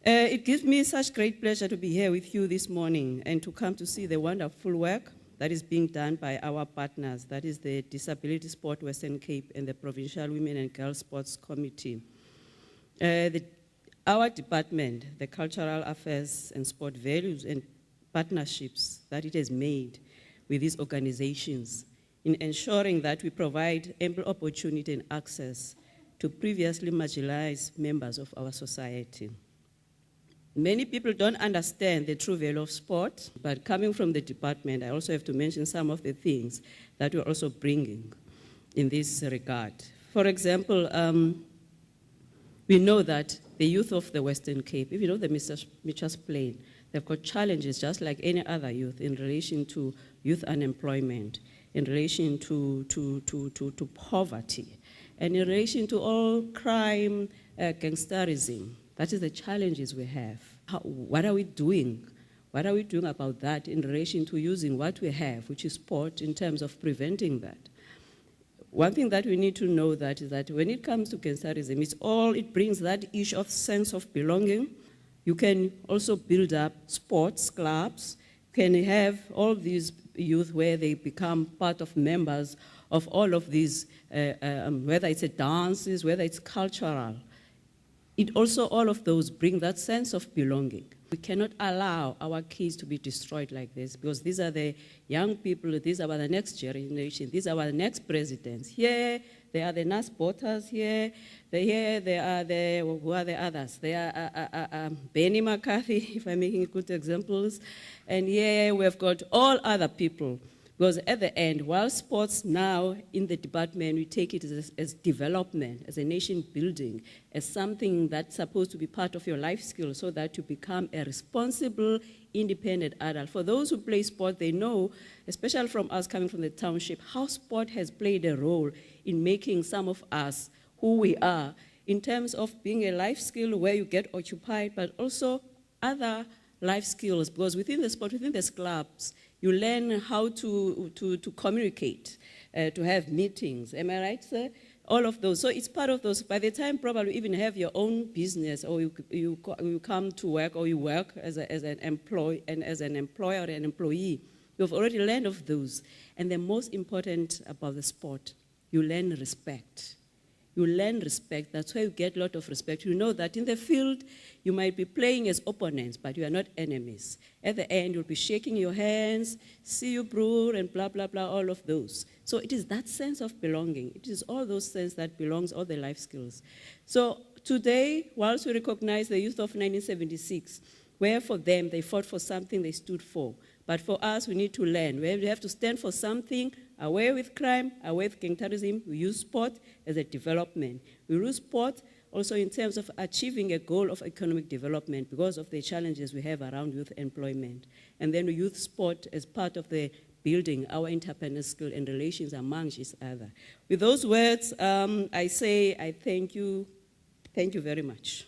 It gives me such great pleasure to be here with you this morning and to come to see the wonderful work that is being done by our partners, that is the Disability Sport Western Cape and the Provincial Women and Girls Sports Committee. Our department, the Cultural Affairs and Sport Values and partnerships that it has made with these organizations in ensuring that we provide ample opportunity and access to previously marginalized members of our society. Many people don't understand the true value of sport, but coming from the department, I also have to mention some of the things that we're also bringing in this regard. For example, we know that the youth of the Western Cape, if you know the Mitchell's Plain, they've got challenges just like any other youth in relation to youth unemployment, in relation to poverty, and in relation to all crime, gangsterism. That is the challenges we have. What are we doing? What are we doing about that in relation to using what we have, which is sport, in terms of preventing that? One thing that we need to know that is that when it comes to gangsterism, it brings that issue of sense of belonging. You can also build up sports clubs, can have all these youth where they become part of members of all of these, whether it's dances, whether it's cultural. It also, all of those bring that sense of belonging. We cannot allow our kids to be destroyed like this because these are the young people, these are the next generation, these are the next presidents. Here, they are the nurse porters here, who are the others? They are Benny McCarthy, if I'm making good examples. And here we've got all other people. Because at the end, while sports now in the department, we take it as development, as a nation building, as something that's supposed to be part of your life skills so that you become a responsible, independent adult. For those who play sport, they know, especially from us coming from the township, how sport has played a role in making some of us who we are in terms of being a life skill where you get occupied, but also other life skills, because within the sport, within these clubs, you learn how to communicate, to have meetings. Am I right, sir? All of those. So it's part of those. By the time probably you even have your own business, or you come to work, or you work as an employee and as an employer or an employee, you've already learned of those. And the most important about the sport, you learn respect. You learn respect. That's why you get a lot of respect. You know that in the field, you might be playing as opponents, but you are not enemies. At the end, you'll be shaking your hands, see you, bro, and blah, blah, blah, all of those. So it is that sense of belonging. It is all those sense that belongs, all the life skills. So today, whilst we recognize the youth of 1976, where for them, they fought for something they stood for. But for us, we need to learn. We have to stand for something, away with crime, away with gangsterism. We use sport as a development. We use sport also in terms of achieving a goal of economic development because of the challenges we have around youth employment. And then we use sport as part of the building our interdependent skill and relations among each other. With those words, I say I thank you. Thank you very much.